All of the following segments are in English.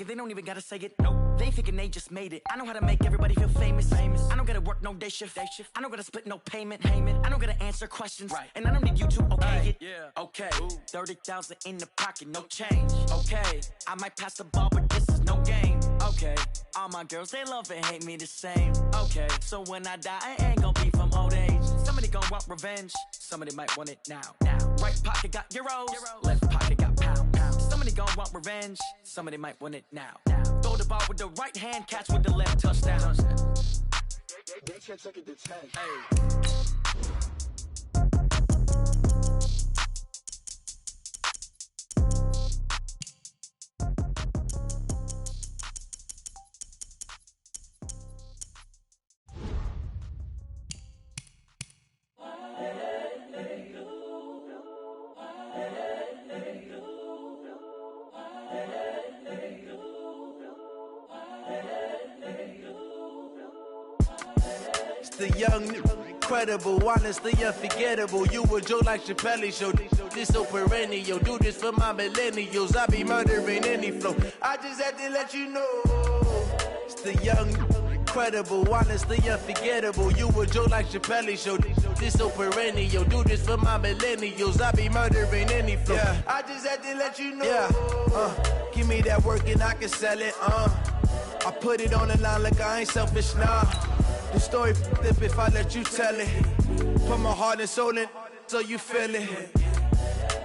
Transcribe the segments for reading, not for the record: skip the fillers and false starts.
it, they don't even gotta say it. Nope. They thinking they just made it. I know how to make everybody feel famous. I don't gotta work no day shift. I don't gotta split no payment. I don't gotta answer questions. Right. And I don't need you to okay it. Yeah. Okay. 30,000 in the pocket, no change. Okay. I might pass the ball, but this is no game. Okay. All my girls, they love and hate me the same. Okay. So when I die, I ain't gonna be from old age. Somebody gon' want revenge. Somebody might want it now. Right pocket got euros. Left pocket got pound. Somebody gon' want revenge. Somebody might want it now. Throw the ball with the right hand, catch with the left, touchdown. They can't take it to 10. Hey. The young, incredible, honestly unforgettable. You a joke like Chappelle show. This so perennial. Do this for my millennials. I be murdering any flow. I just had to let you know. It's the young, incredible, honestly unforgettable. You a joke like Chappelle show. This so perennial. Do this for my millennials. I be murdering any flow. Yeah. I just had to let you know. Yeah. Give me that work and I can sell it. I put it on the line like I ain't selfish now. The story flip if I let you tell it. Put my heart and soul in so you feel it.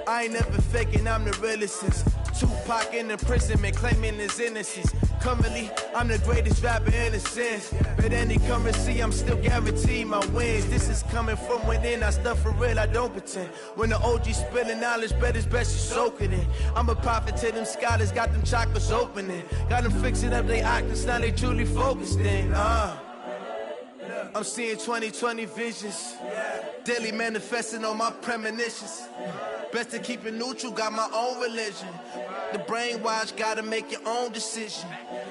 I ain't never faking, I'm the realest since Tupac in imprisonment, claiming his innocence. Currently, I'm the greatest rapper in a sense. But any currency, I'm still guaranteed my wins. This is coming from within, I stuff for real, I don't pretend. When the OG spilling knowledge, bet it's best you soak it in. I'm a prophet to them scholars, got them chakras opening. Got them fixing up their octaves, now they truly focused in. I'm seeing 2020 visions, daily manifesting on my premonitions. Best to keep it neutral, got my own religion. The brainwash, gotta make your own decision.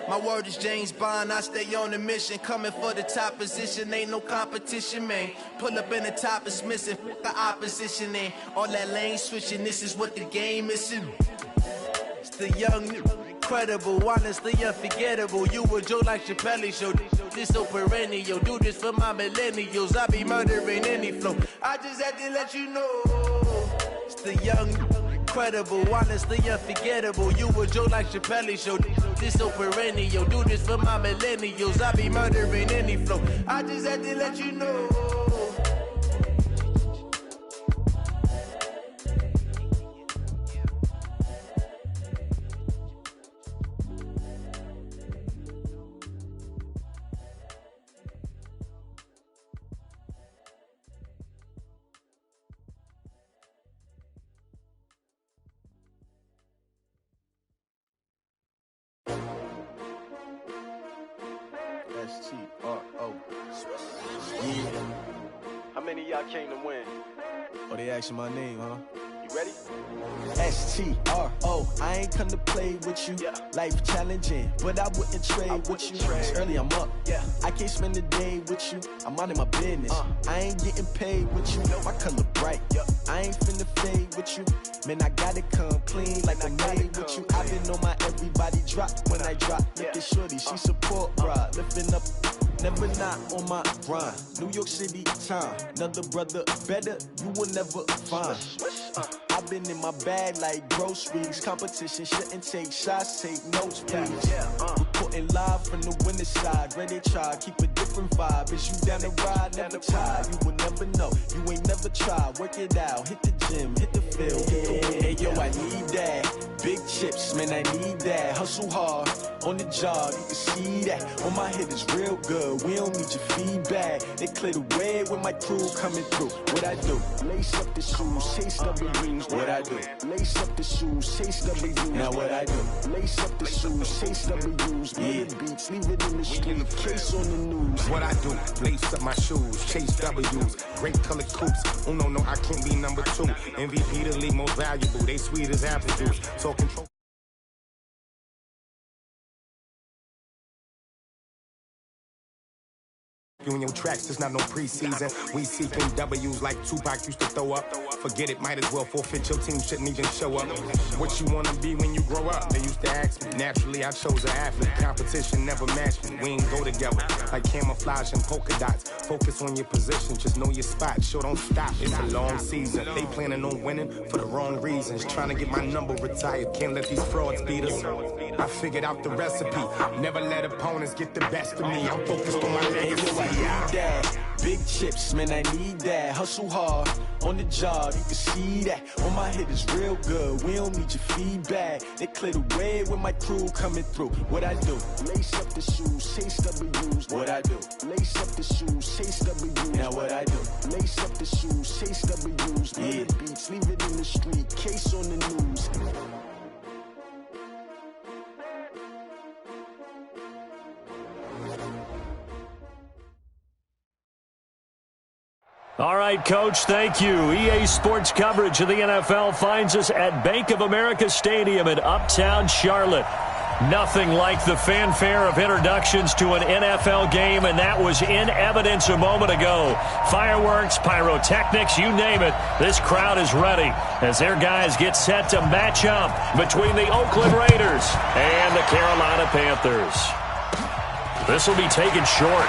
My word is James Bond, I stay on a mission. Coming for the top position, ain't no competition, man. Pull up in the top, it's missing, fuck the opposition, man. All that lane switching, this is what the game is. It's the young, incredible, honestly unforgettable. You a joke like Chappelle show. This so perennial. Do this for my millennials. I be murdering any flow. I just had to let you know. It's the young, incredible, honestly unforgettable. You a joke like Chappelle show. This so perennial. Do this for my millennials. I be murdering any flow. I just had to let you know. S-T-R-O. Yeah. How many of y'all came to win? Oh, they asking my name, huh? You ready? S-T-R-O. I ain't come to play with you. Life challenging, but I wouldn't trade with you. It's early, I'm up. I can't spend the day with you. I'm out of my business. I ain't getting paid with you. My color bright. I ain't finna fade with you. Man, I gotta come clean like I made with you. I've been on my everybody drop when I drop. Look at shorty, she support ride. Lifting up, never not on my grind. New York City time, another brother better, you will never find. I've been in my bag like groceries. Competition shouldn't take shots, take notes, please. Reporting live from the winter side. Ready to try, keep a different vibe. Is you down the ride, never tired. You will never know, you ain't never tried. Work it out, hit the gym, hit the field. Hey yo, I need that. Big chips, man, I need that. Hustle hard, on the job, you can see that. On my head is real good, we don't need your feedback. They clear the way with my crew coming through. What I do? Lace up the shoes, chase W's. What I do? Lace up the shoes, chase W's. Now what I do? Lace up the shoes, chase W's. Big beats, leave it in the street, case on the news. What I do? Lace up my shoes, chase W's. Great colored coupes. Oh no, I can't be number 2. MVP the league most valuable. They sweet as apple juice. So control. you in your tracks, there's not no preseason. We seeking W's like Tupac used to throw up. Forget it, might as well forfeit. Your team shouldn't even show up. What you wanna be when you grow up? They used to ask me. Naturally, I chose an athlete. Competition never matched me. We ain't go together like camouflage and polka dots. Focus on your position, just know your spot. Sure, don't stop. It's a long season. They planning on winning for the wrong reasons. Trying to get my number retired. Can't let these frauds beat us. I figured out the recipe. Never let opponents get the best of me. I'm focused on my legacy. Big chips, man, I need that. Hustle hard on the job, you can see that. On my hit is real good, we don't need your feedback. They clear the way with my crew coming through. What I do? Lace up the shoes, chase W's. What I do? Lace up the shoes, chase W's. Now what I do? Lace up the shoes, chase W's. Yeah. The beats, leave it in the street, case on the news. All right, Coach, thank you. EA Sports coverage of the NFL finds us at Bank of America Stadium in Uptown Charlotte. Nothing like the fanfare of introductions to an NFL game, and that was in evidence a moment ago. Fireworks, pyrotechnics, you name it. This crowd is ready as their guys get set to match up between the Oakland Raiders and the Carolina Panthers. This will be taken short.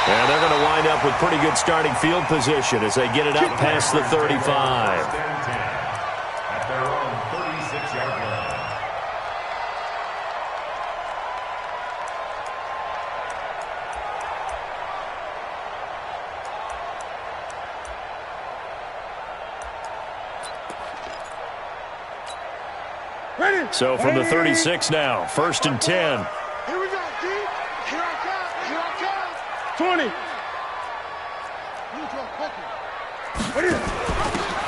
And they're going to wind up with pretty good starting field position as they get it up past the 35. At their own 36-yard line. So from the 36 now, 1st and 10. Here we go, D. Here I come. Here I come. 20.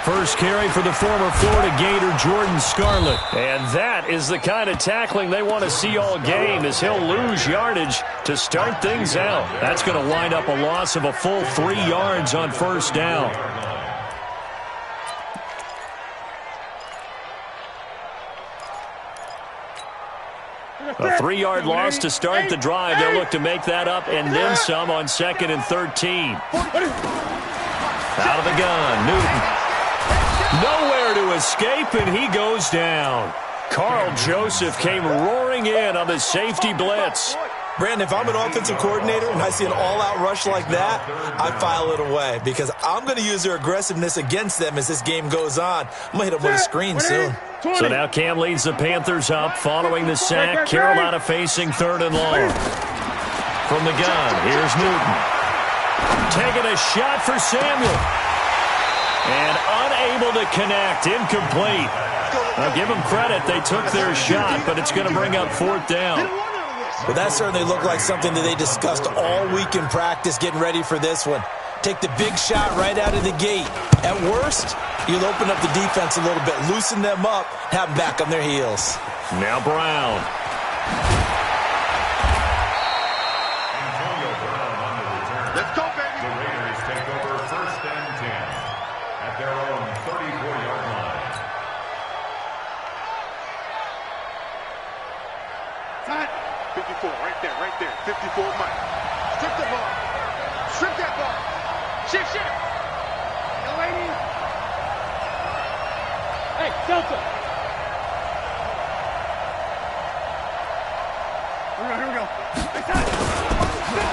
First carry for the former Florida Gator, Jordan Scarlett. And that is the kind of tackling they want to see all game, as he'll lose yardage to start things out. That's going to wind up a loss of a full 3 yards on first down. A 3-yard loss to start the drive. They'll look to make that up and then some on 2nd and 13. Out of the gun, Newton. Nowhere to escape, and he goes down. Carl Joseph came roaring in on the safety blitz. Brandon, if I'm an offensive coordinator and I see an all-out rush like that, I file it away because I'm going to use their aggressiveness against them as this game goes on. I'm going to hit them with a screen soon. So now Cam leads the Panthers up following the sack. Carolina facing 3rd and long. From the gun, here's Newton. Taking a shot for Samuel. And unable to connect, incomplete. Now give them credit, they took their shot, but it's going to bring up 4th down. Well, that certainly looked like something that they discussed all week in practice getting ready for this one. Take the big shot right out of the gate. At worst, you'll open up the defense a little bit, loosen them up, have them back on their heels. Now Brown. Let's go, baby. The Raiders take over 1st and 10 at their own 34-yard line. Time. 54, right there. 54, Mike. Strip the ball. Strip that ball. Shift. Yo, lady. Hey, Delta. Here we go.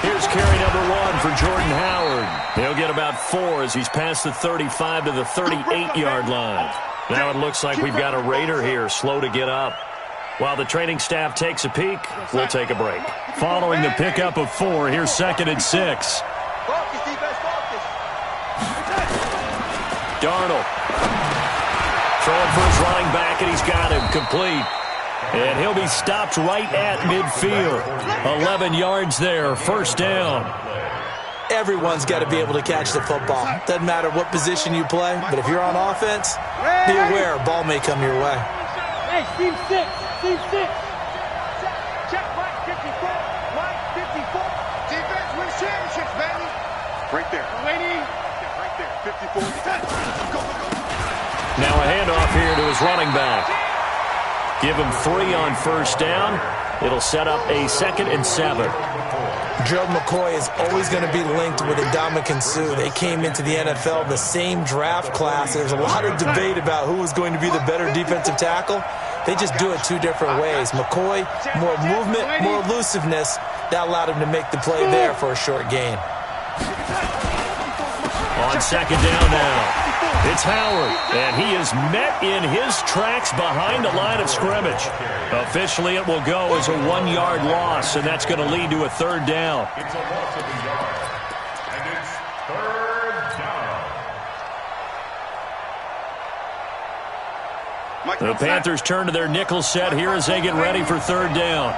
Here's carry number 1 for Jordan Howard. He'll get about 4 as he's past the 35 to the 38-yard line. Now it looks like we've got a Raider here, slow to get up. While the training staff takes a peek, we'll take a break. Following the pickup of 4, here's 2nd and 6. Darnold. Throwing for his running back, and he's got him complete. And he'll be stopped right at midfield. 11 yards there, 1st down. Everyone's got to be able to catch the football. Doesn't matter what position you play, but if you're on offense, be aware a ball may come your way. Hey, Team 6. Check Mike 54. Mike 54. Defense wins championships, baby. Right there. Waiting. Right there. 54. Go. Now a handoff here to his running back. Give him 3 on first down. It'll set up a 2nd and 7. Gerald McCoy is always going to be linked with Ndamukong Suh. They came into the NFL in the same draft class. There's a lot of debate about who was going to be the better defensive tackle. They just do it 2 different ways. McCoy, more movement, more elusiveness. That allowed him to make the play there for a short gain. On 2nd down now. It's Howard, and he is met in his tracks behind the line of scrimmage. Officially, it will go as a 1-yard loss, and that's going to lead to a 3rd down. It's a loss of a yard, and it's 3rd down. The Panthers turn to their nickel set here as they get ready for 3rd down.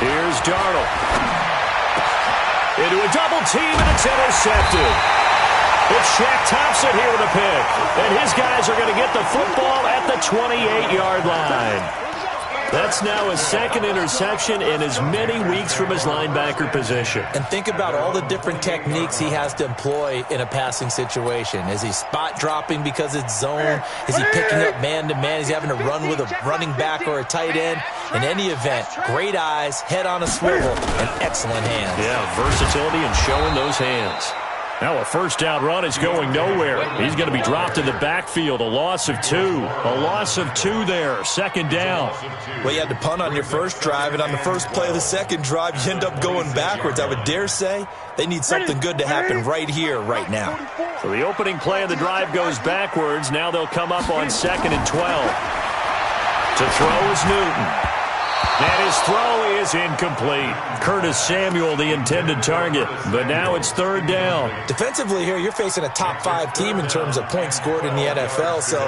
Here's Darnold. Into a double team, and it's intercepted. It's Shaq Thompson here with a pick. And his guys are going to get the football at the 28-yard line. That's now his 2nd interception in as many weeks from his linebacker position. And think about all the different techniques he has to employ in a passing situation. Is he spot dropping because it's zone? Is he picking up man-to-man? Is he having to run with a running back or a tight end? In any event, great eyes, head on a swivel, and excellent hands. Yeah, versatility and showing those hands. Now a 1st down run is going nowhere. He's going to be dropped in the backfield. A loss of 2. A loss of 2 there. 2nd down. Well, you had to punt on your first drive, and on the first play of the second drive, you end up going backwards. I would dare say they need something good to happen right here, right now. So the opening play of the drive goes backwards. Now they'll come up on 2nd and 12. To throw is Newton. And his throw is incomplete. Curtis Samuel, the intended target. But now it's 3rd down. Defensively here, you're facing a top 5 team in terms of points scored in the NFL. So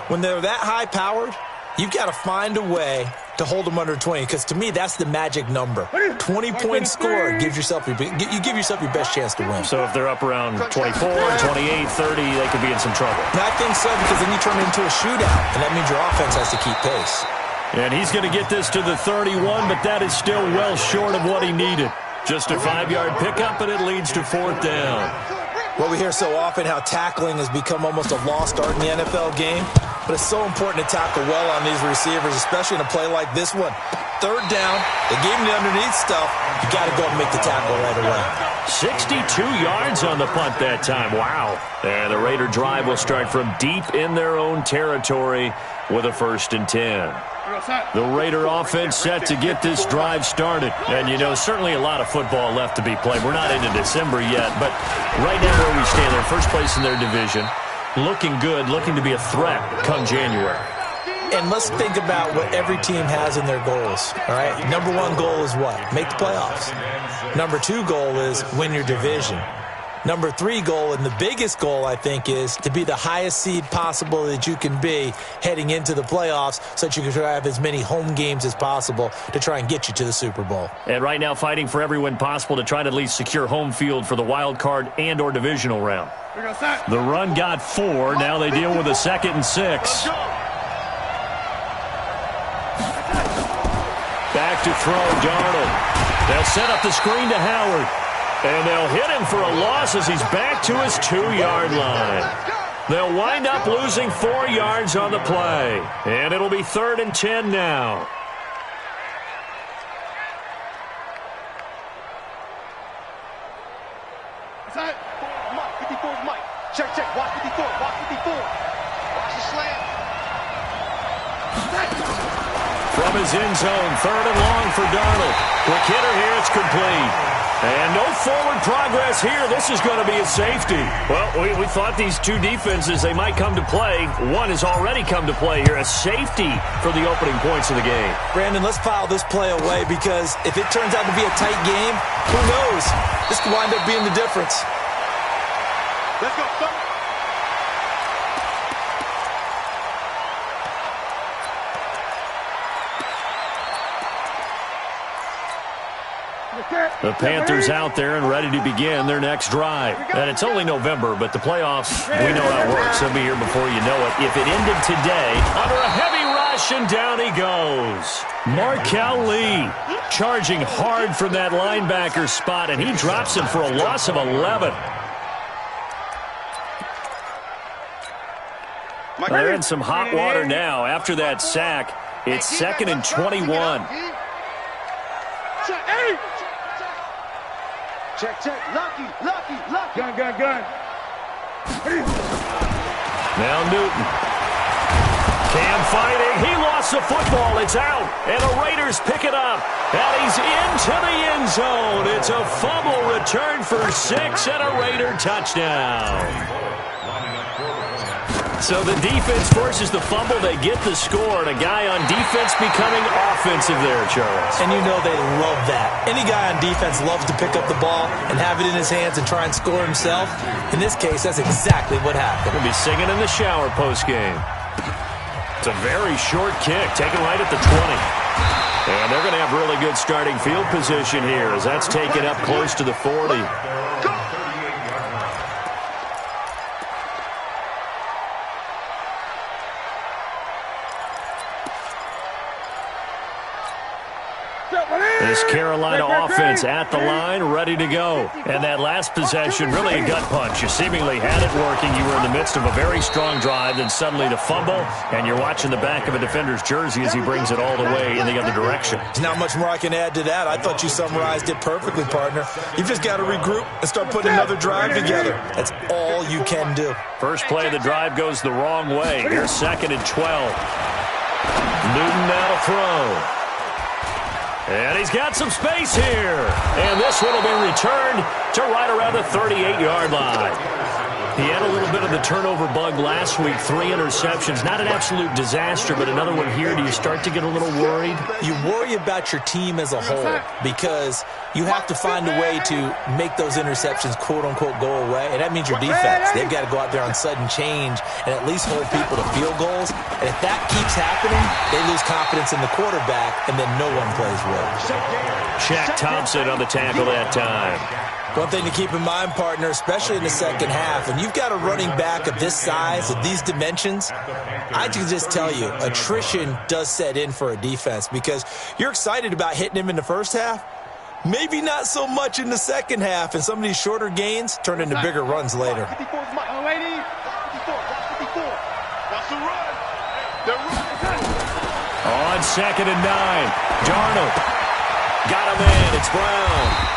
when they're that high-powered, you've got to find a way to hold them under 20. Because to me, that's the magic number. 20 points scored gives yourself you give yourself your best chance to win. So if they're up around 24, 28, 30, they could be in some trouble. And I think so, because then you turn it into a shootout. And that means your offense has to keep pace. And he's going to get this to the 31, but that is still well short of what he needed. Just a 5-yard pickup, and it leads to 4th down. Well, we hear so often how tackling has become almost a lost art in the NFL game, but it's so important to tackle well on these receivers, especially in a play like this one. 3rd down, they gave him the underneath stuff. You got to go and make the tackle right away. 62 yards on the punt that time. Wow. And the Raider drive will start from deep in their own territory with a 1st and 10. The Raider offense set to get this drive started. And, you know, certainly a lot of football left to be played. We're not into December yet, but right now where we stand, they're first place in their division. Looking good, looking to be a threat come January. And let's think about what every team has in their goals, all right? Number 1 goal is what? Make the playoffs. Number 2 goal is win your division. Number 3 goal, and the biggest goal, I think, is to be the highest seed possible that you can be heading into the playoffs so that you can have as many home games as possible to try and get you to the Super Bowl. And right now fighting for every win possible to try to at least secure home field for the wild card and or divisional round. The run got 4. Now they deal with a 2nd and 6. Back to throw, Darnold. They'll set up the screen to Howard. And they'll hit him for a loss as he's back to his 2-yard line. They'll wind up losing 4 yards on the play. And it'll be 3rd and 10 now. Mike, 54 is Mike. Check, watch 54, watch 54. Watch the slam. From his end zone, 3rd and long for Darnold. Quick hitter here, it's complete. And no forward progress here. This is going to be a safety. Well, we thought these two defenses, they might come to play. One has already come to play here. A safety for the opening points of the game. Brandon, let's file this play away because if it turns out to be a tight game, who knows? This could wind up being the difference. Let's go, son. The Panthers out there and ready to begin their next drive. And it's only November, but the playoffs, we know how it works. They'll be here before you know it. If it ended today, under a heavy ride flash, and down he goes. Markel Lee charging hard from that linebacker spot, and he drops him for a loss of 11. They're in some hot water now after that sack. It's 2nd and 21. Check. Lucky. Gun. Now Newton. Cam fighting. He lost the football. It's out. And the Raiders pick it up. And he's into the end zone. It's a fumble return for 6 and a Raider touchdown. So the defense forces the fumble. They get the score, and a guy on defense becoming offensive there, Charles. And you know they love that. Any guy on defense loves to pick up the ball and have it in his hands and try and score himself. In this case, that's exactly what happened. We'll be singing in the shower postgame. It's a very short kick, taken right at the 20. And they're going to have really good starting field position here as that's taken up close to the 40. This Carolina offense at the line, ready to go. And that last possession, really a gut punch. You seemingly had it working. You were in the midst of a very strong drive, then suddenly the fumble, and you're watching the back of a defender's jersey as he brings it all the way in the other direction. There's not much more I can add to that. I thought you summarized it perfectly, partner. You've just got to regroup and start putting another drive together. That's all you can do. First play of the drive goes the wrong way. Here's 2nd and 12. Newton now to throw. And he's got some space here. And this one will be returned to right around the 38-yard line. He had a little bit of the turnover bug last week, 3 interceptions. Not an absolute disaster, but another one here. Do you start to get a little worried? You worry about your team as a whole because you have to find a way to make those interceptions, quote-unquote, go away. And that means your defense. They've got to go out there on sudden change and at least hold people to field goals. And if that keeps happening, they lose confidence in the quarterback, and then no one plays well. Shaq Thompson on the tackle that time. One thing to keep in mind, partner, especially in the second half, and you've got a running back of this size, of these dimensions, I can just tell you, attrition does set in for a defense because you're excited about hitting him in the first half, maybe not so much in the second half, and some of these shorter gains turn into bigger runs later. On 2nd and 9, Darnold got him in. It's Brown.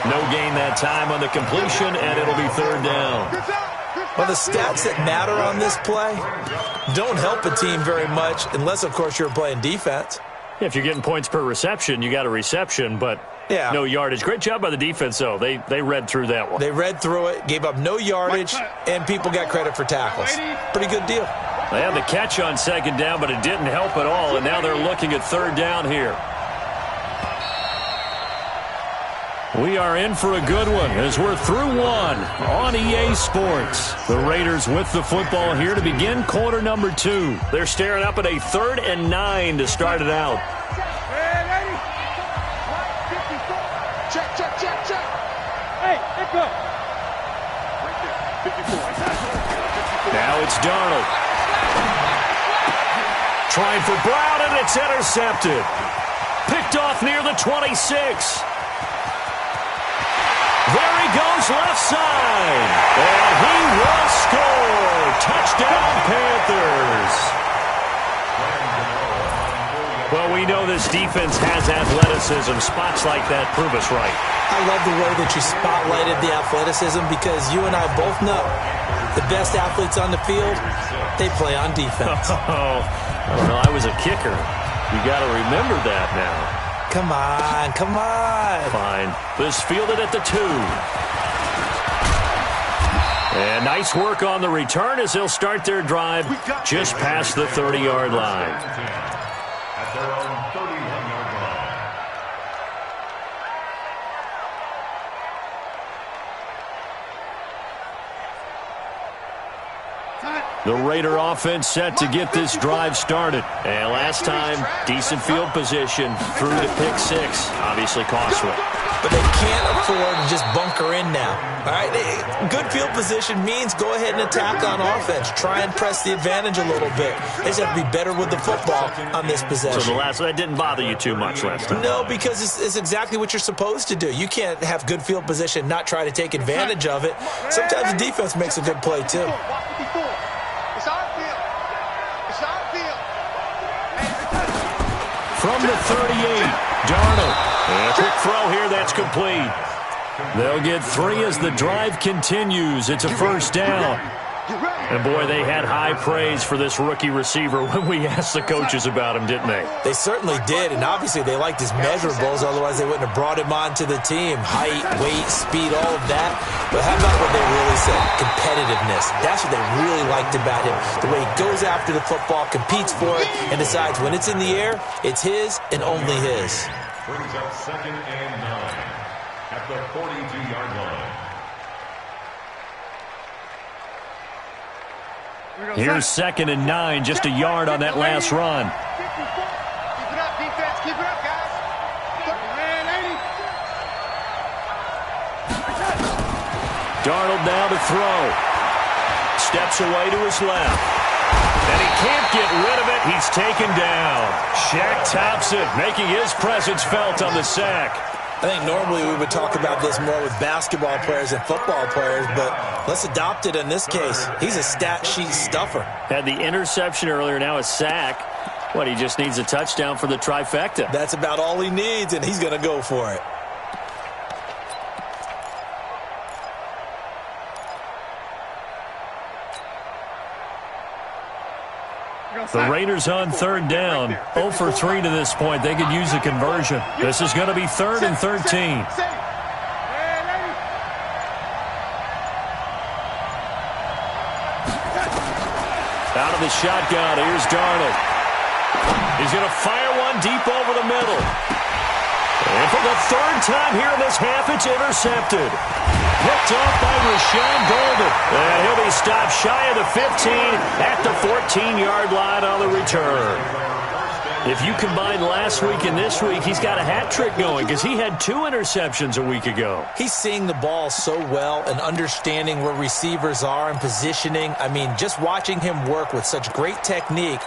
No gain that time on the completion, and it'll be 3rd down. Well, the stats that matter on this play don't help a team very much unless, of course, you're playing defense. Yeah, if you're getting points per reception, you got a reception, but no yardage. Great job by the defense, though. They read through that one. They read through it, gave up no yardage, and people got credit for tackles. Pretty good deal. They had the catch on 2nd down, but it didn't help at all, and now they're looking at 3rd down here. We are in for a good one as we're through one on EA Sports. The Raiders with the football here to begin quarter number 2. They're staring up at a 3rd and 9 to start it out. Check. Hey, let's go. Right there, 54. Now it's Darnold. Trying for Brown, and it's intercepted. Picked off near the 26. There he goes left side. And he will score. Touchdown, Panthers. Well, we know this defense has athleticism. Spots like that prove us right. I love the way that you spotlighted the athleticism because you and I both know the best athletes on the field, they play on defense. Oh, I don't know. I was a kicker. You got to remember that now. Come on. Fine. This fielded at the 2. And nice work on the return as they'll start their drive just past the 30-yard line. At their own 31-yard line. The Raider offense set to get this drive started. And last time, decent field position through to pick 6. Obviously costly. but they can't afford to just bunker in now. All right, good field position means go ahead and attack on offense. Try and press the advantage a little bit. They just have to be better with the football on this possession. So that didn't bother you too much last time? No, because it's exactly what you're supposed to do. You can't have good field position and not try to take advantage of it. Sometimes the defense makes a good play, too. From the 38, Darnold. And a quick throw here, that's complete. They'll get 3 as the drive continues. It's a first down. And, boy, they had high praise for this rookie receiver when we asked the coaches about him, didn't they? They certainly did, and obviously they liked his measurables, otherwise they wouldn't have brought him onto the team. Height, weight, speed, all of that. But how about what they really said? Competitiveness. That's what they really liked about him. The way he goes after the football, competes for it, and decides when it's in the air, it's his and only his. Brings up 2nd and 9 at the 42-yard line. Here's 2nd and 9, just a yard on that last run. Keep it up, defense. Keep it up, guys. Darnold now to throw. Steps away to his left. And he can't get rid of it. He's taken down. Shaq Thompson making his presence felt on the sack. I think normally we would talk about this more with basketball players and football players, but let's adopt it in this case. He's a stat sheet stuffer. Had the interception earlier, now a sack. What, he just needs a touchdown for the trifecta. That's about all he needs, and he's going to go for it. The Raiders on 3rd down. 0 for 3 to this point. They could use a conversion. This is going to be 3rd and 13. Out of the shotgun, here's Darnold. He's going to fire one deep over the middle. And for the 3rd time here in this half, it's intercepted. Picked off by Rashawn Golden. And he'll be stopped shy of the 15 at the 14-yard line on the return. If you combine last week and this week, he's got a hat trick going because he had 2 interceptions a week ago. He's seeing the ball so well and understanding where receivers are and positioning. I mean, just watching him work with such great technique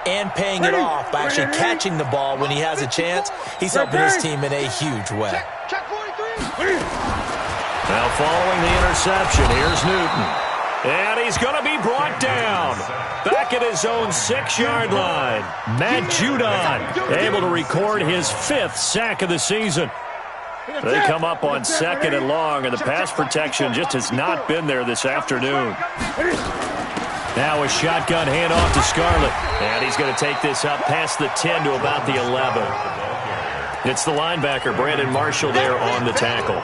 and paying it off by actually catching the ball when he has a chance, he's helping his team in a huge way. Now following the interception, here's Newton. And he's going to be brought down. Back at his own 6-yard line. Matt Judon able to record his 5th sack of the season. They come up on 2nd and long, and the pass protection just has not been there this afternoon. Now a shotgun handoff to Scarlett. And he's going to take this up past the 10 to about the 11. It's the linebacker, Brandon Marshall, there on the tackle.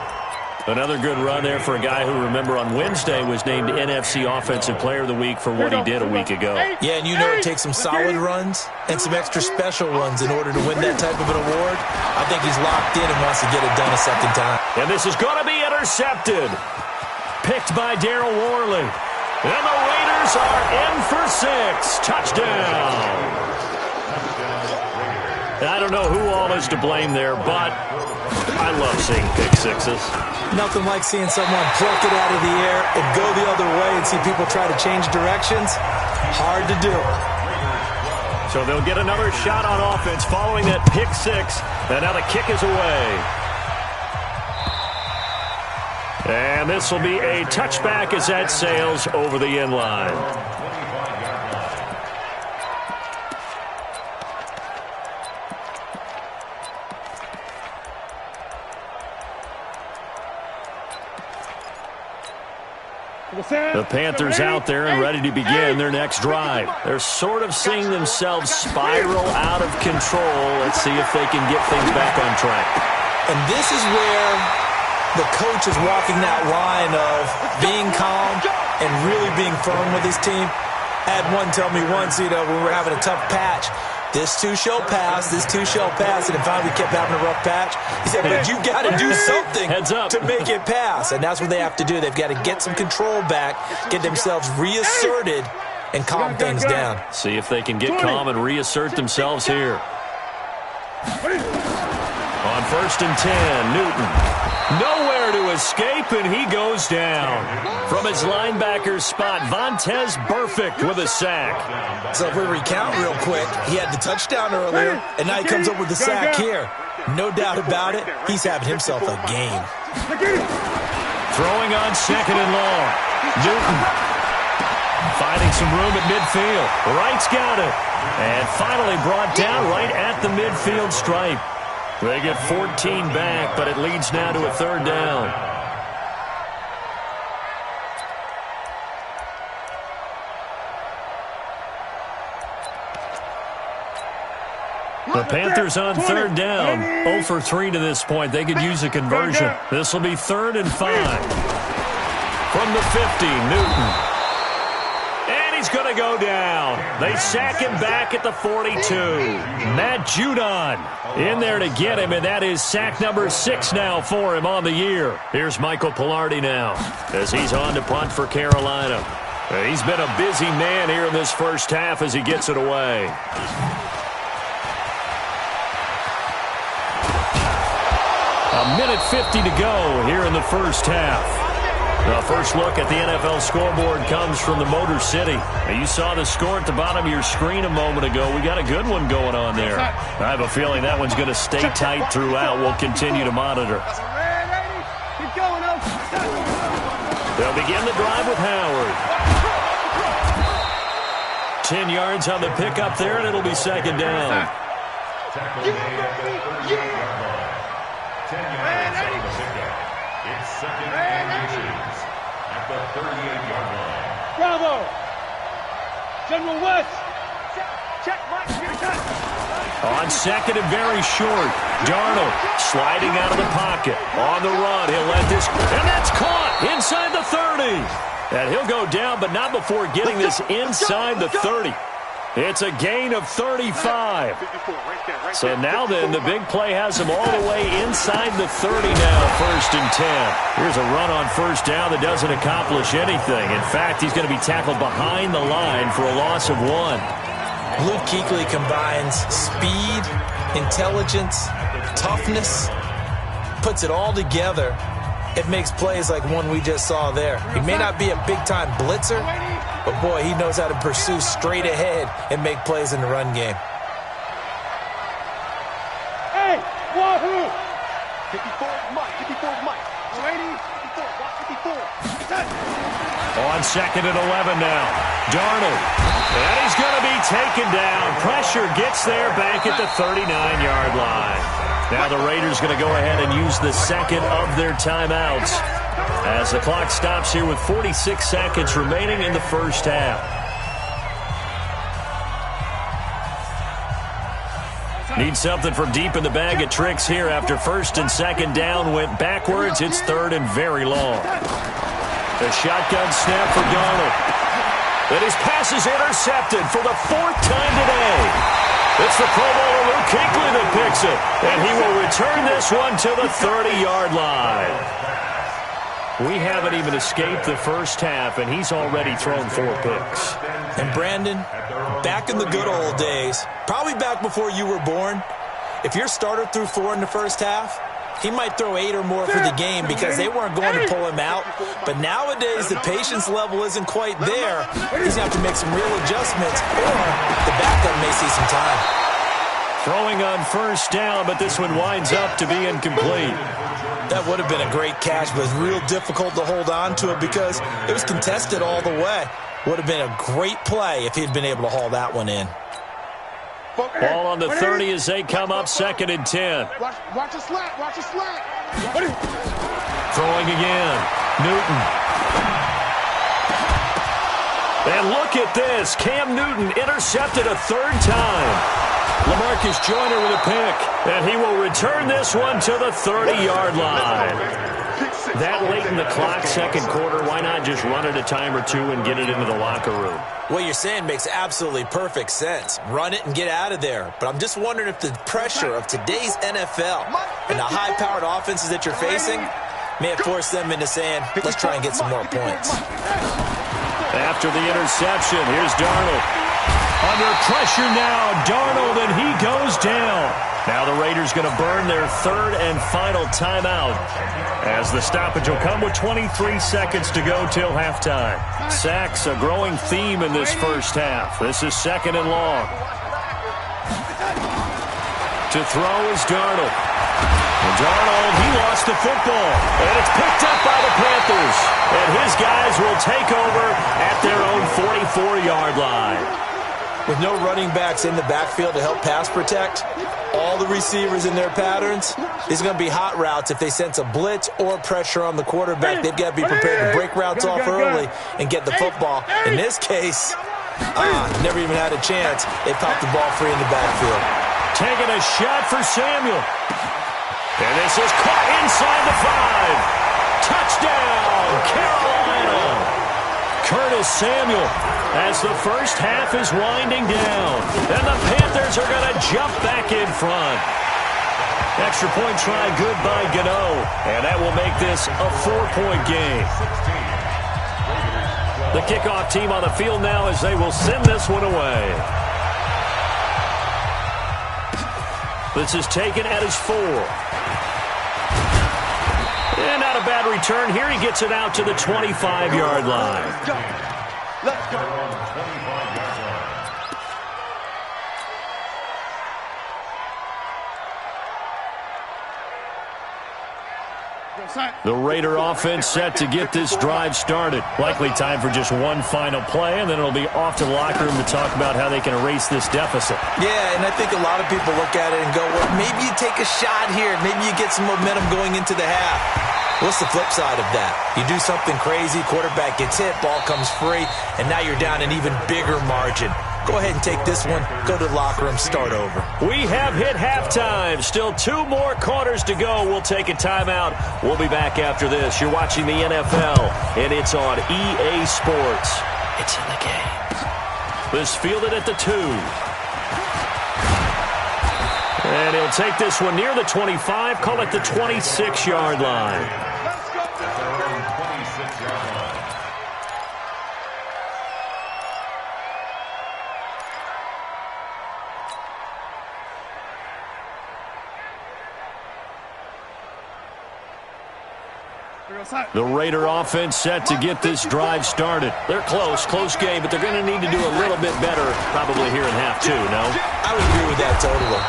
Another good run there for a guy who, remember, on Wednesday was named NFC Offensive Player of the Week for what he did a week ago. Yeah, and you know it takes some solid runs and some extra special ones in order to win that type of an award. I think he's locked in and wants to get it done a 2nd time. And this is going to be intercepted. Picked by Darryl Worley. And the Raiders are in for 6. Touchdown. I don't know who all is to blame there, but I love seeing pick sixes. Nothing like seeing someone pluck it out of the air and go the other way and see people try to change directions. Hard to do. So they'll get another shot on offense following that pick 6. And now the kick is away. And this will be a touchback as that sails over the end line. The Panthers out there and ready to begin their next drive. They're sort of seeing themselves spiral out of control. Let's see if they can get things back on track. And this is where the coach is walking that line of being calm and really being firm with his team. I had one tell me once, when we were having a tough patch, this too shall pass, this too shall pass, and finally we kept having a rough patch. He said, but you got to do something to make it pass, and that's what they have to do. They've got to get some control back, get themselves reasserted, and calm things down. See if they can get calm and reassert themselves here. On 1st and 10, Newton. Nowhere to escape, and he goes down. From his linebacker spot, Vontaze Burfict with a sack. So if we recount real quick, he had the touchdown earlier, and now he comes up with the sack here. No doubt about it, he's having himself a game. Throwing on 2nd and long. Newton finding some room at midfield. Wright's got it. And finally brought down right at the midfield stripe. They get 14 back, but it leads now to a 3rd down. The Panthers on 3rd down. 0 for 3 to this point. They could use a conversion. This will be 3rd and 5. From the 50, Newton. And he's going to go down. They sack him back at the 42. Matt Judon in there to get him, and that is sack number 6 now for him on the year. Here's Michael Pilardi now as he's on to punt for Carolina. He's been a busy man here in this first half as he gets it away. A minute 50 to go here in the first half. The first look at the NFL scoreboard comes from the Motor City. You saw the score at the bottom of your screen a moment ago. We got a good one going on there. I have a feeling that one's going to stay tight throughout. We'll continue to monitor. They'll begin the drive with Howard. 10 yards on the pickup there, and it'll be 2nd down. 10 yards on the pickup. It's 2nd and inches at the 38-yard line. Bravo! General West! Check, Mike. On 2nd and very short. Darnold sliding out of the pocket. On the run, he'll let this, and that's caught inside the 30. And he'll go down, but not before getting this inside the 30. It's a gain of 35. So now then, the big play has him all the way inside the 30 now, 1st and 10. Here's a run on 1st down that doesn't accomplish anything. In fact, he's going to be tackled behind the line for a loss of 1. Luke Kuechly combines speed, intelligence, toughness, puts it all together. It makes plays like one we just saw there. He may not be a big-time blitzer, but, boy, he knows how to pursue straight ahead and make plays in the run game. Hey, wahoo! 54, Mike. 54, Mike. 54, 54. On 2nd and 11 now. Darnold. And he's going to be taken down. Pressure gets there back at the 39-yard line. Now the Raiders going to go ahead and use the 2nd of their timeouts as the clock stops here with 46 seconds remaining in the first half. Need something from deep in the bag of tricks here after 1st and 2nd down went backwards. It's 3rd and very long. The shotgun snap for Darnold. And his pass is intercepted for the 4th time today. It's the Pro Bowler Luke Kuechly that picks it. And he will return this one to the 30-yard line. We haven't even escaped the first half, and he's already thrown 4 picks. And Brandon, back in the good old days, probably back before you were born, if your starter threw 4 in the first half, he might throw 8 or more for the game because they weren't going to pull him out. But nowadays, the patience level isn't quite there. He's going to have to make some real adjustments, or the backup may see some time. Throwing on 1st down, but this one winds up to be incomplete. That would have been a great catch, but it's real difficult to hold on to it because it was contested all the way. Would have been a great play if he'd been able to haul that one in. Ball on the 30 as they come up 2nd and 10. Watch a slant. Watch a slant. Throwing again. Newton. And look at this. Cam Newton intercepted a 3rd time. LaMarcus Joyner with a pick. And he will return this one to the 30-yard line. That late in the clock, 2nd quarter, why not just run it a time or 2 and get it into the locker room? What you're saying makes absolutely perfect sense. Run it and get out of there. But I'm just wondering if the pressure of today's NFL and the high-powered offenses that you're facing may have forced them into saying, let's try and get some more points. After the interception, here's Darnold. Under pressure now, Darnold, and he goes down. Now the Raiders going to burn their third and final timeout as the stoppage will come with 23 seconds to go till halftime. Sacks, a growing theme in this first half. This is second and long. To throw is Darnold. And Darnold, he lost the football. And it's picked up by the Panthers. And his guys will take over at their own 44-yard line. With no running backs in the backfield to help pass protect, all the receivers in their patterns, these are going to be hot routes if they sense a blitz or pressure on the quarterback. They've got to be prepared to break routes off early and get the football. In this case, never even had a chance. They popped the ball free in the backfield. Taking a shot for Samuel. And this is caught inside the 5. Touchdown, Carolina. Curtis Samuel as the first half is winding down. And the Panthers are going to jump back in front. Extra point try good by Gano. And that will make this a 4-point game. The kickoff team on the field now as they will send this one away. This is taken at his 4. And not a bad return here. He gets it out to the 25-yard line. Let's go. The Raider offense set to get this drive started. Likely time for just one final play, and then it'll be off to the locker room to talk about how they can erase this deficit. Yeah, and I think a lot of people look at it and go, well, maybe you take a shot here. Maybe you get some momentum going into the half. What's the flip side of that? You do something crazy, quarterback gets hit, ball comes free, and now you're down an even bigger margin. Go ahead and take this one, go to the locker room, start over. We have hit halftime. Still 2 more quarters to go. We'll take a timeout. We'll be back after this. You're watching the NFL, and it's on EA Sports. It's in the game. This fielded at the 2. And he'll take this one near the 25, call it the 26-yard line. The Raider offense set to get this drive started. They're close game, but they're going to need to do a little bit better probably here in half 2, no? I would agree with that totally.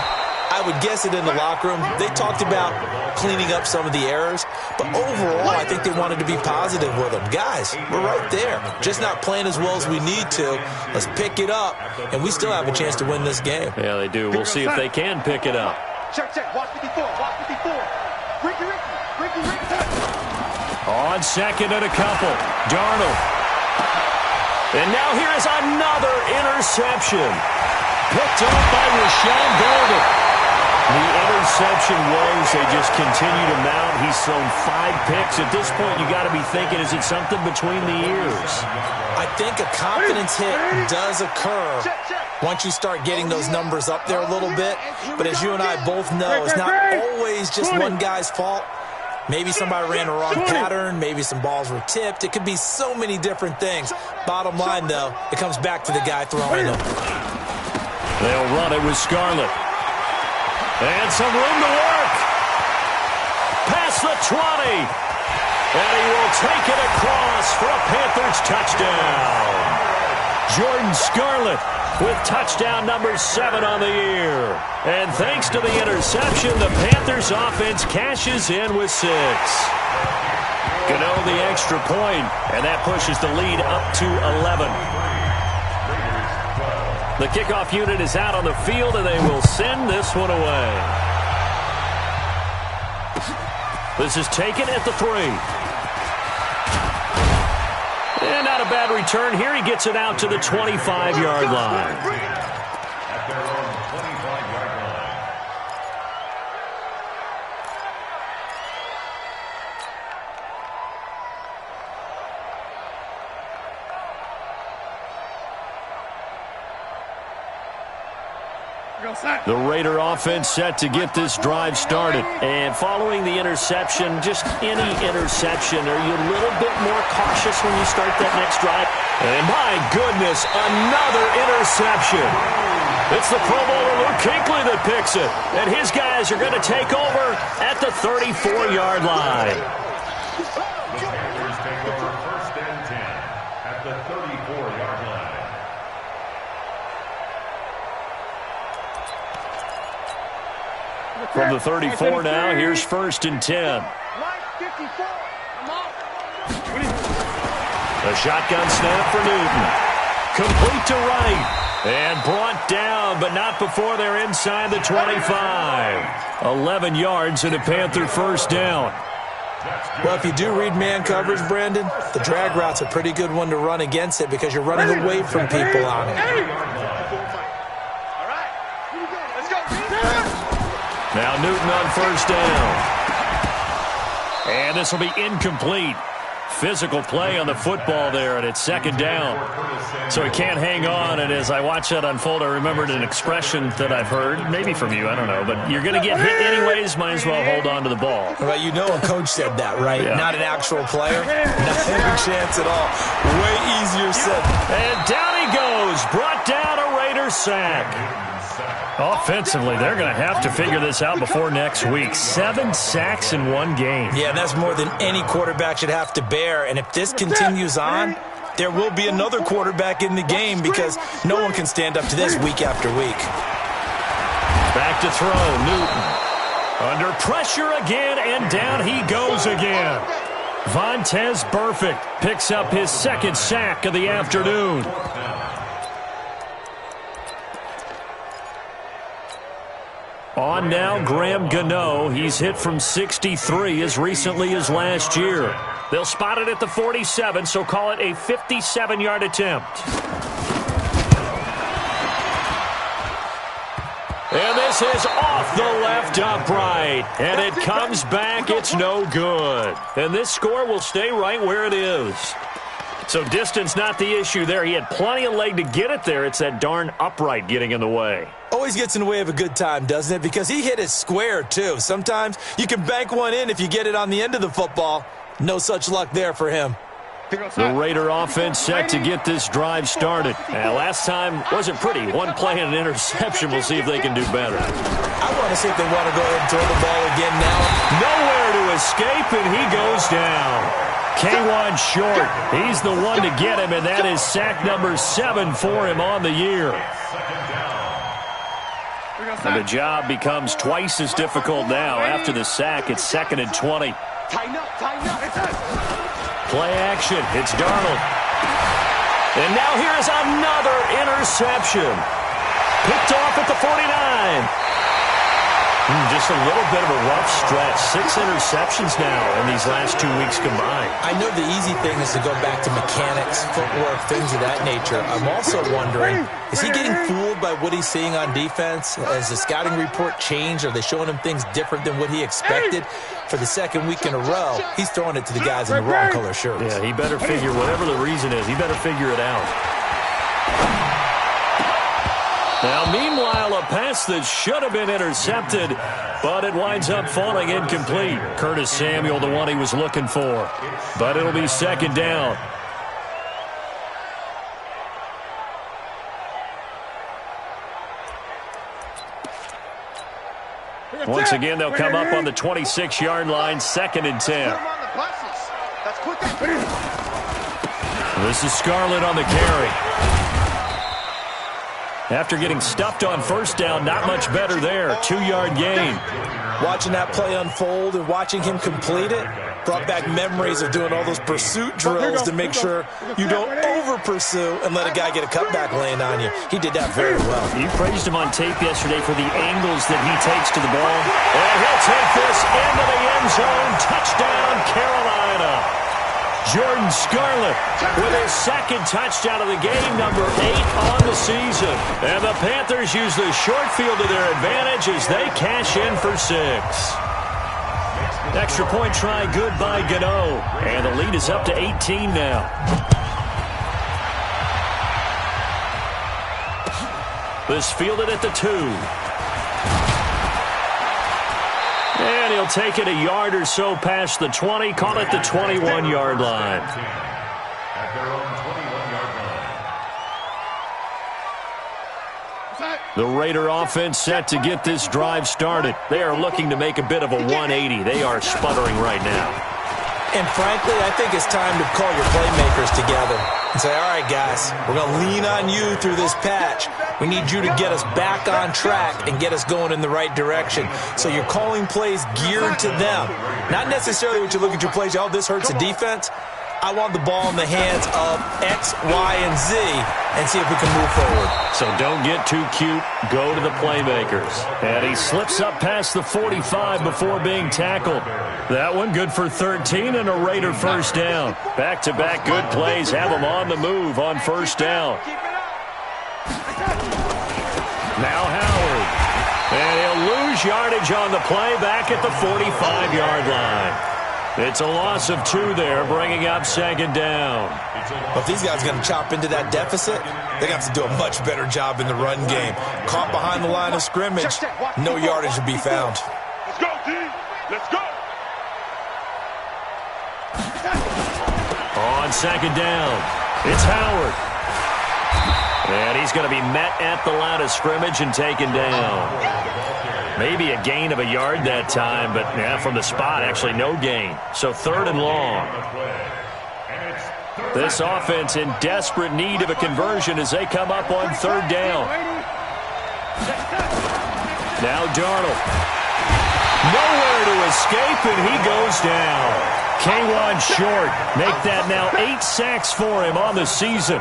I would guess it in the locker room. They talked about cleaning up some of the errors, but overall, I think they wanted to be positive with them. Guys, we're right there. Just not playing as well as we need to. Let's pick it up, and we still have a chance to win this game. Yeah, they do. We'll see if they can pick it up. Check. Watch 54. Ricky. On second and a couple, Darnold. And now here is another interception. Picked up by Rashawn Golden. The interception woes, they just continue to mount. He's thrown 5 picks. At this point, you got to be thinking, is it something between the ears? I think a confidence hit does occur once you start getting those numbers up there a little bit. But as you and I both know, it's not always just one guy's fault. Maybe somebody ran a wrong pattern. Maybe some balls were tipped. It could be so many different things. Bottom line, though, it comes back to the guy throwing them. They'll run it with Scarlett. And some room to work. Past the 20. And he will take it across for a Panthers touchdown. Jordan Scarlett with touchdown number 7 on the year. And thanks to the interception, the Panthers offense cashes in with 6. Gano the extra point, and that pushes the lead up to 11. The kickoff unit is out on the field, and they will send this one away. This is taken at the 3. And not a bad return here. He gets it out to the 25-yard line. At their own 25-yard line. The Raider offense set to get this drive started. And following the interception, just any interception, are you a little bit more cautious when you start that next drive? And my goodness, another interception. It's the Pro Bowler Luke Kuechly that picks it. And his guys are going to take over at the 34-yard line. The Panthers take over 1st and 10 at the 34-yard line. From the 34 now, here's 1st and 10. A shotgun snap for Newton. Complete to right. And brought down, but not before they're inside the 25. 11 yards and a Panther first down. Well, if you do read man coverage, Brandon, the drag route's a pretty good one to run against it because you're running away from people on it. Now Newton on first down. And this will be incomplete. Physical play on the football there, and it's 2nd down. So he can't hang on, and as I watch that unfold, I remembered an expression that I've heard, maybe from you, I don't know, but you're going to get hit anyways, might as well hold on to the ball. Well, you know a coach said that, right? Yeah. Not an actual player. Not a chance at all. Way easier said. And down he goes, brought down a Raider sack. Offensively, they're going to have to figure this out before next week. 7 sacks in one game. Yeah, and that's more than any quarterback should have to bear. And if this continues on, there will be another quarterback in the game because no one can stand up to this week after week. Back to throw, Newton. Under pressure again, and down he goes again. Vontaze Burfict picks up his 2nd sack of the afternoon. On now, Graham Gano. He's hit from 63 as recently as last year. They'll spot it at the 47, so call it a 57-yard attempt. And this is off the left upright. And it comes back. It's no good. And this score will stay right where it is. So distance not the issue there. He had plenty of leg to get it there. It's that darn upright getting in the way. Always gets in the way of a good time, doesn't it? Because he hit it square, too. Sometimes you can bank one in if you get it on the end of the football. No such luck there for him. The Raider offense set to get this drive started. Last time wasn't pretty. One play and an interception. We'll see if they can do better. I want to see if they want to go ahead and throw the ball again now. Nowhere to escape, and he goes down. K1 short. He's the one to get him, and that is sack number 7 for him on the year. And the job becomes twice as difficult now. After the sack, it's 2nd and 20. Play action. It's Darnold. And now here's another interception. Picked off at the 49. Just a little bit of a rough stretch. 6 interceptions now in these last 2 weeks combined. I know the easy thing is to go back to mechanics, footwork, things of that nature. I'm also wondering, is he getting fooled by what he's seeing on defense? Has the scouting report changed? Are they showing him things different than what he expected? For the 2nd week in a row, he's throwing it to the guys in the wrong color shirts. Yeah, he better figure, whatever the reason is, he better figure it out. Now, meanwhile, a pass that should have been intercepted, but it winds up falling incomplete. Curtis Samuel, the one he was looking for. But it'll be 2nd down. Once again, they'll come up on the 26-yard line, 2nd and 10. This is Scarlett on the carry. After getting stuffed on first down, not much better there. 2-yard gain. Watching that play unfold and watching him complete it brought back memories of doing all those pursuit drills to make sure you don't over-pursue and let a guy get a cutback laying on you. He did that very well. You praised him on tape yesterday for the angles that he takes to the ball. And he'll take this into the end zone. Touchdown, Carolina. Jordan Scarlett with his 2nd touchdown of the game, number 8 on the season. And the Panthers use the short field to their advantage as they cash in for 6. Extra point try good by Gano. And the lead is up to 18 now. This fielded at the 2. And he'll take it a yard or so past the 20, call it the 21-yard line. At their own 21-yard line. The Raider offense set to get this drive started. They are looking to make a bit of a 180. They are sputtering right now. And frankly, I think it's time to call your playmakers together and say, all right, guys, we're going to lean on you through this patch. We need you to get us back on track and get us going in the right direction. So you're calling plays geared to them. Not necessarily what you look at your plays, oh, this hurts the defense. I want the ball in the hands of X, Y, and Z and see if we can move forward. So don't get too cute. Go to the playmakers. And he slips up past the 45 before being tackled. That one good for 13 and a Raider first down. Back-to-back good plays have him on the move on first down. Now Howard. And he'll lose yardage on the play back at the 45-yard line. It's a loss of 2 there, bringing up second down. Well, if these guys are going to chop into that deficit, they're going to have to do a much better job in the run game. Caught behind the line of scrimmage, no yardage to be found. Let's go, team. Let's go. On second down, it's Howard. And he's going to be met at the line of scrimmage and taken down. Maybe a gain of a yard that time, but yeah, from the spot, actually no gain. So third and long. This offense in desperate need of a conversion as they come up on third down. Now Darnold. Nowhere to escape, and he goes down. K1 short. Make that now 8 sacks for him on the season.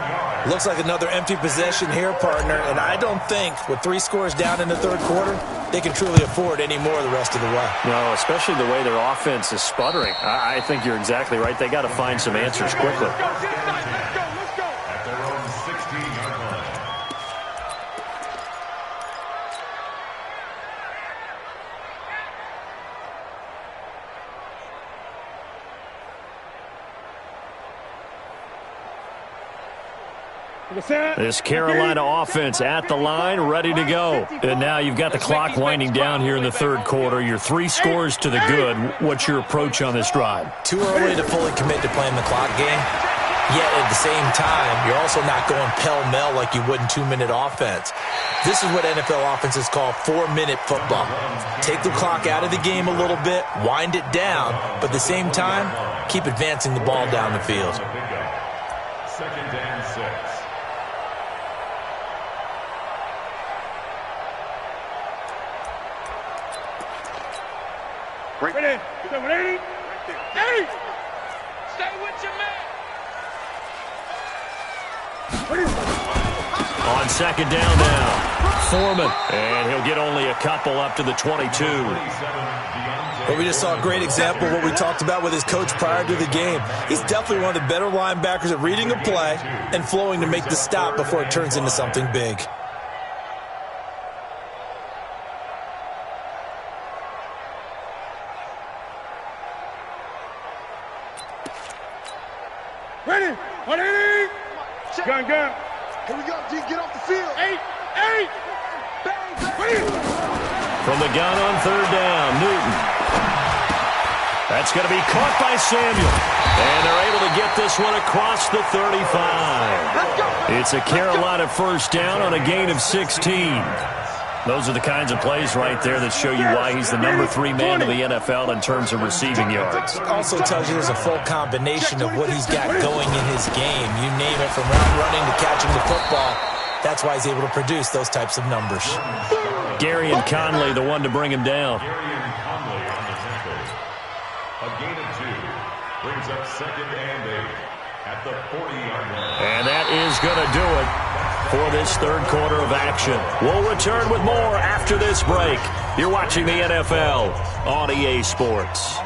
Looks like another empty possession here, partner, and I don't think with 3 scores down in the third quarter, they can truly afford any more the rest of the way. No, especially the way their offense is sputtering. I think you're exactly right. They got to find some answers quickly. At their own 16-yard line. This Carolina offense at the line, ready to go. And now you've got the clock winding down here in the third quarter. You're 3 scores to the good. What's your approach on this drive? Too early to fully commit to playing the clock game. Yet at the same time, you're also not going pell-mell like you would in 2-minute offense. This is what NFL offenses call 4-minute football. Take the clock out of the game a little bit, wind it down, but at the same time, keep advancing the ball down the field. Second and 6. Right in. Stay with your man. On second down now, Foreman. And he'll get only a couple up to the 22. But we just saw a great example of what we talked about with his coach prior to the game. He's definitely one of the better linebackers at reading a play and flowing to make the stop before it turns into something big. Ready. 180. Gun. Here we go. G, get off the field. 8. Bang. From the gun on third down, Newton. That's going to be caught by Samuel. And they're able to get this one across the 35. It's a Carolina first down on a gain of 16. Those are the kinds of plays right there that show you why he's the number 3 man in the NFL in terms of receiving yards. Also tells you there's a full combination of what he's got going in his game. You name it, from route running to catching the football. That's why he's able to produce those types of numbers. Gary and Conley, the one to bring him down. Gary and Conley on the tackle. A gain of 2 brings up second and 8 at the 40-yard line. And that is going to do it for this third quarter of action. We'll return with more after this break. You're watching the NFL on EA Sports.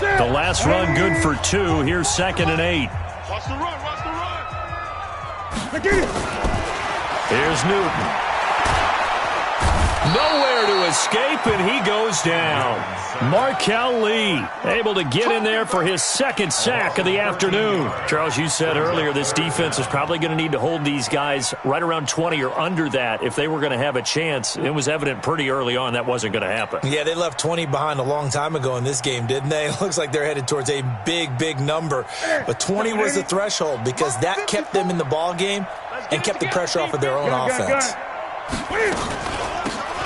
The last run good for 2. Here's second and 8. Watch the run. Here's Newton. Nowhere to escape, and he goes down. Markel Lee able to get in there for his second sack of the afternoon. Charles, you said earlier this defense is probably going to need to hold these guys right around 20 or under that if they were going to have a chance. It was evident pretty early on that wasn't going to happen. Yeah, they left 20 behind a long time ago in this game, didn't they? It looks like they're headed towards a big, big number. But 20 was the threshold because that kept them in the ball game and kept the pressure off of their own offense.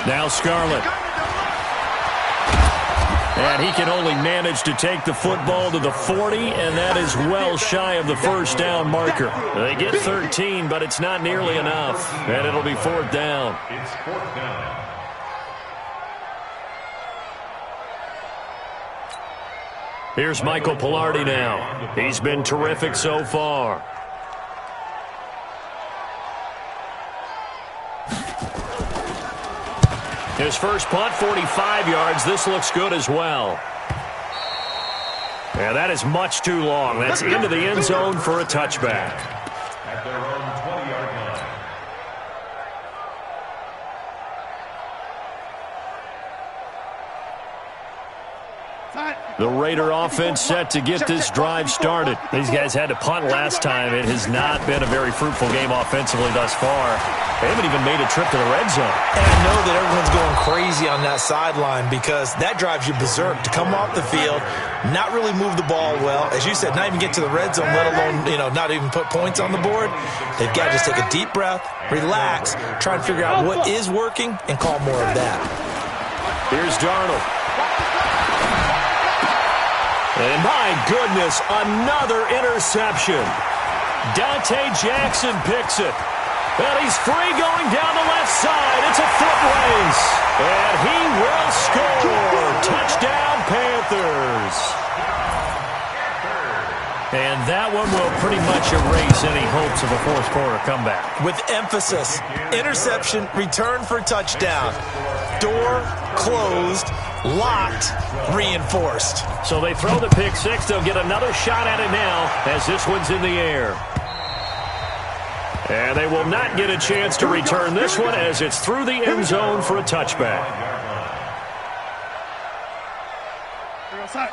Now Scarlett. And he can only manage to take the football to the 40, and that is well shy of the first down marker. They get 13, but it's not nearly enough, and it'll be fourth down. It's fourth down. Here's Michael Pilardi now. He's been terrific so far. His first punt, 45 yards. This looks good as well. Yeah, that is much too long. That's into the end zone for a touchback. At their own 20-yard line. The Raider offense set to get this drive started. These guys had to punt last time. It has not been a very fruitful game offensively thus far. They haven't even made a trip to the red zone. And I know that everyone's going crazy on that sideline because that drives you berserk to come off the field, not really move the ball well. As you said, not even get to the red zone, let alone, not even put points on the board. They've got to just take a deep breath, relax, try and figure out what is working, and call more of that. Here's Darnold. And my goodness, another interception. Dante Jackson picks it. And he's free going down the left side. It's a foot race. And he will score. Touchdown, Panthers. And that one will pretty much erase any hopes of a fourth quarter comeback. With emphasis, interception, return for touchdown. Door closed, locked, reinforced. So they throw the pick six. They'll get another shot at it now as this one's in the air. And they will not get a chance to return this one as it's through the end zone for a touchback.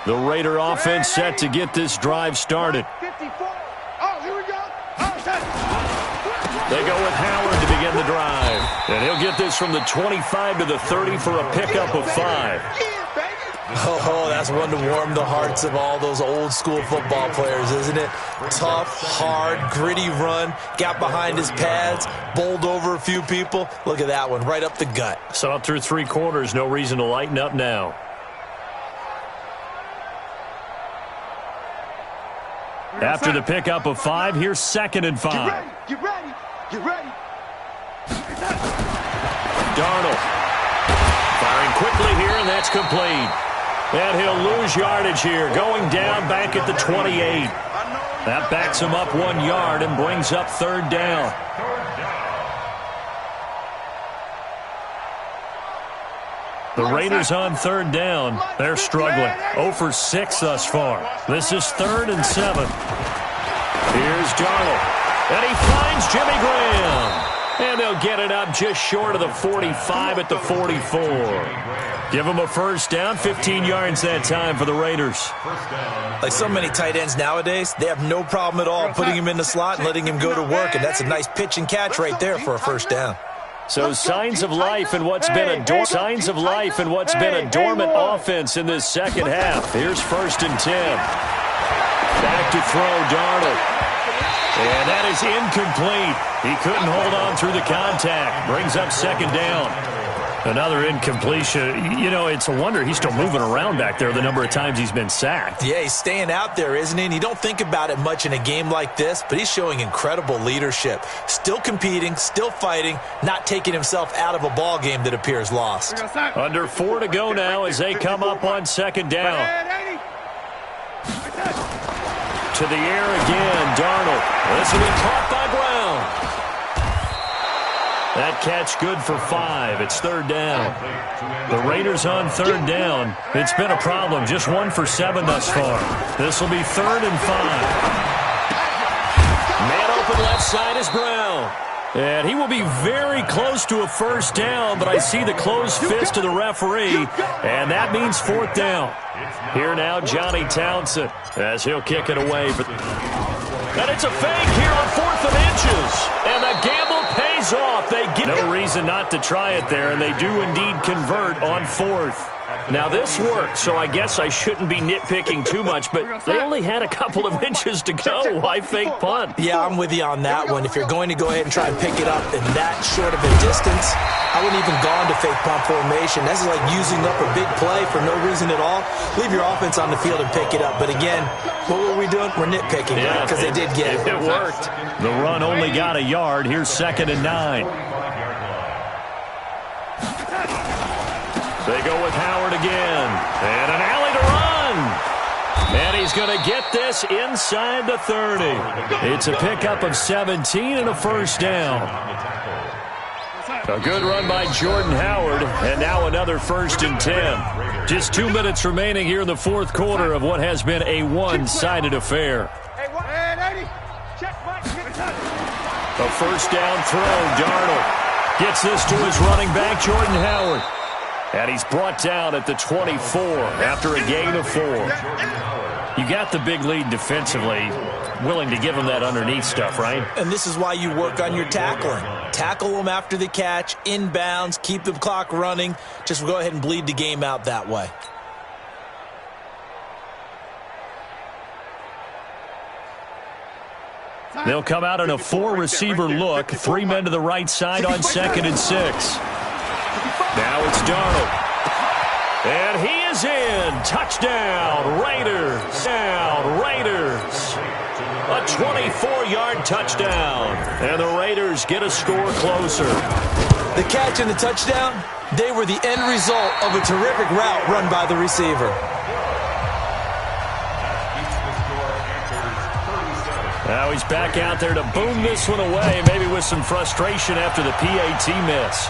The Raider offense set to get this drive started. They go with Howard to begin the drive. And he'll get this from the 25 to the 30 for a pickup of 5. Oh, that's one to warm the hearts of all those old school football players, isn't it? Tough, hard, gritty run, got behind his pads, bowled over a few people. Look at that one, right up the gut. So up through 3 quarters, no reason to lighten up now. After the pickup of 5, here's 2nd and 5. Get ready. Get ready. Darnold firing quickly here, and that's complete. And he'll lose yardage here, going down back at the 28. That backs him up 1 yard and brings up 3rd down. The Raiders on 3rd down. They're struggling. 0 for 6 thus far. This is 3rd and 7. Here's Darnold. And he finds Jimmy Graham. And they'll get it up just short of the 45 at the 44. Give him a first down, 15 yards that time for the Raiders. Like so many tight ends nowadays, they have no problem at all putting him in the slot and letting him go to work, and that's a nice pitch and catch right there for a first down. So signs of life in what's been a dormant offense in this second half. Here's 1st and 10. Back to throw, Darnold. And that is incomplete. He couldn't hold on through the contact. Brings up 2nd down. Another incompletion. It's a wonder he's still moving around back there the number of times he's been sacked. Yeah, he's staying out there, isn't he? And you don't think about it much in a game like this, but he's showing incredible leadership. Still competing, still fighting, not taking himself out of a ball game that appears lost. Under 4 to go now as they come up on 2nd down. To the air again, Darnold. This will be caught by Brown. That catch good for 5. It's 3rd down. The Raiders on 3rd down. It's been a problem. Just 1 for 7 thus far. This will be 3rd and 5. Man open left side is Brown. And he will be very close to a first down, but I see the closed fist of the referee, and that means fourth down. Here now, Johnny Townsend, as he'll kick it away. And it's a fake here on 4th and inches, and the gamble pays off. They get no reason not to try it there, and they do indeed convert on 4th. Now, this worked, so I guess I shouldn't be nitpicking too much, but they only had a couple of inches to go. Why fake punt? Yeah, I'm with you on that one. If you're going to go ahead and try and pick it up in that short of a distance, I wouldn't even go into fake punt formation. This is like using up a big play for no reason at all. Leave your offense on the field and pick it up. But again, what were we doing? We're nitpicking, because they did get it. It worked. The run only got a yard. Here's 2nd and 9. They go with Howard again. And an alley to run. And he's going to get this inside the 30. It's a pickup of 17 and a first down. A good run by Jordan Howard. And now another 1st and 10. Just 2 minutes remaining here in the fourth quarter of what has been a one-sided affair. A first down throw. Darnold gets this to his running back, Jordan Howard. And he's brought down at the 24 after a gain of 4. You got the big lead defensively. Willing to give him that underneath stuff, right? And this is why you work on your tackling. Tackle them after the catch, inbounds, keep the clock running. Just go ahead and bleed the game out that way. They'll come out in a 4-receiver look. 3 men to the right side on 2nd and 6. Now it's Darnold. And he is in. Touchdown, Raiders. Down, Raiders. A 24-yard touchdown. And the Raiders get a score closer. The catch and the touchdown, they were the end result of a terrific route run by the receiver. Now he's back out there to boom this one away, maybe with some frustration after the PAT miss.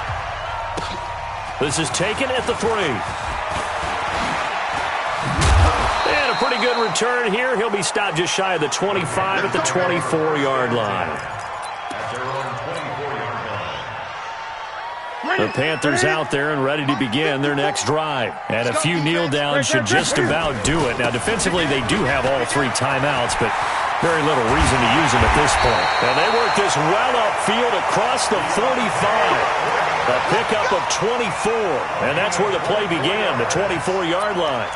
This is taken at the 3. And a pretty good return here. He'll be stopped just shy of the 25 at the 24-yard line. The Panthers out there and ready to begin their next drive. And a few kneel downs should just about do it. Now, defensively, they do have all 3 timeouts, but very little reason to use them at this point. And they work this well upfield across the 45. A pickup of 24, and that's where the play began, the 24-yard line.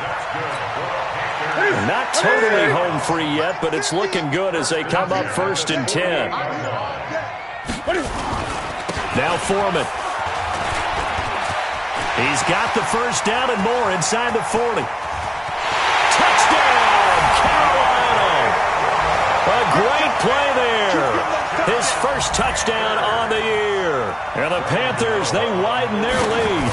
Not totally home free yet, but it's looking good as they come up 1st and 10. Now Foreman. He's got the first down and more inside the 40. Touchdown, Carolina! A great play there. His first touchdown on the year. And the Panthers, they widen their lead.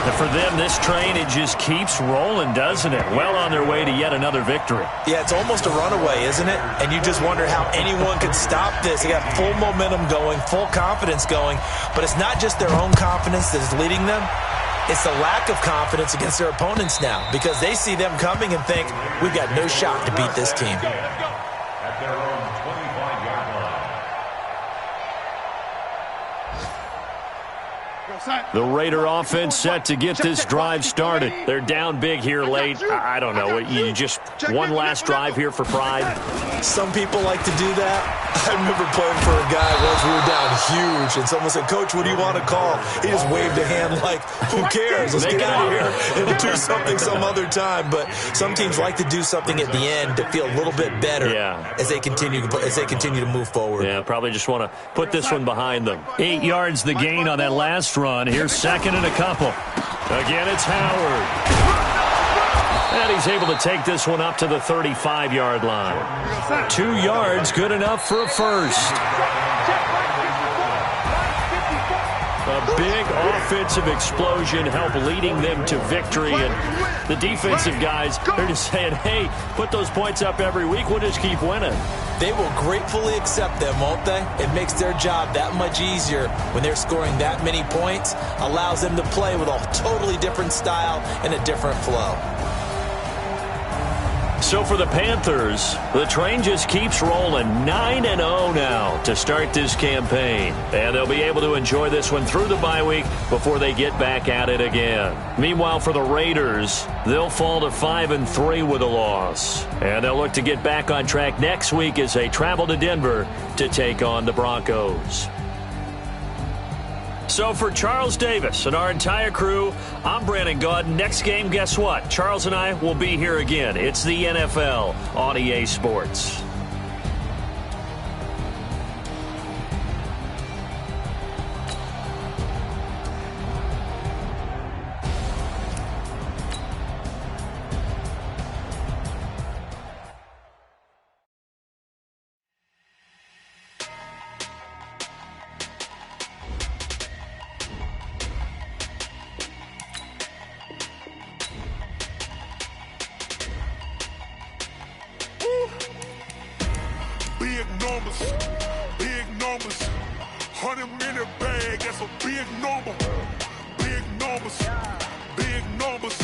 And for them, this train, it just keeps rolling, doesn't it? Well on their way to yet another victory. Yeah, it's almost a runaway, isn't it? And you just wonder how anyone could stop this. They got full momentum going, full confidence going. But it's not just their own confidence that is leading them. It's the lack of confidence against their opponents now, because they see them coming and think, we've got no shot to beat this team. At their own 25-yard line. The Raider offense set to get this drive started. They're down big here late. I don't know. You just one last drive here for pride? Some people like to do that. I remember playing for a guy once. We were down huge, and someone said, Coach, what do you want to call? He just waved a hand like, who cares? Let's get out of here and do something some other time. But some teams like to do something at the end to feel a little bit better as they continue to move forward. Yeah, probably just want to put this one behind them. 8 yards the gain on that last run. Here's 2nd and a couple. Again, it's Howard. And he's able to take this one up to the 35-yard line. 2 yards, good enough for a first. A big offensive explosion helped leading them to victory. And the defensive guys, they're just saying, hey, put those points up every week. We'll just keep winning. They will gratefully accept them, won't they? It makes their job that much easier when they're scoring that many points. Allows them to play with a totally different style and a different flow. So for the Panthers, the train just keeps rolling 9-0 now to start this campaign. And they'll be able to enjoy this one through the bye week before they get back at it again. Meanwhile, for the Raiders, they'll fall to 5-3 with a loss. And they'll look to get back on track next week as they travel to Denver to take on the Broncos. So for Charles Davis and our entire crew, I'm Brandon Gaudin. Next game, guess what? Charles and I will be here again. It's the NFL on EA Sports. Big numbers, 100-minute bag, that's a big number. Big numbers,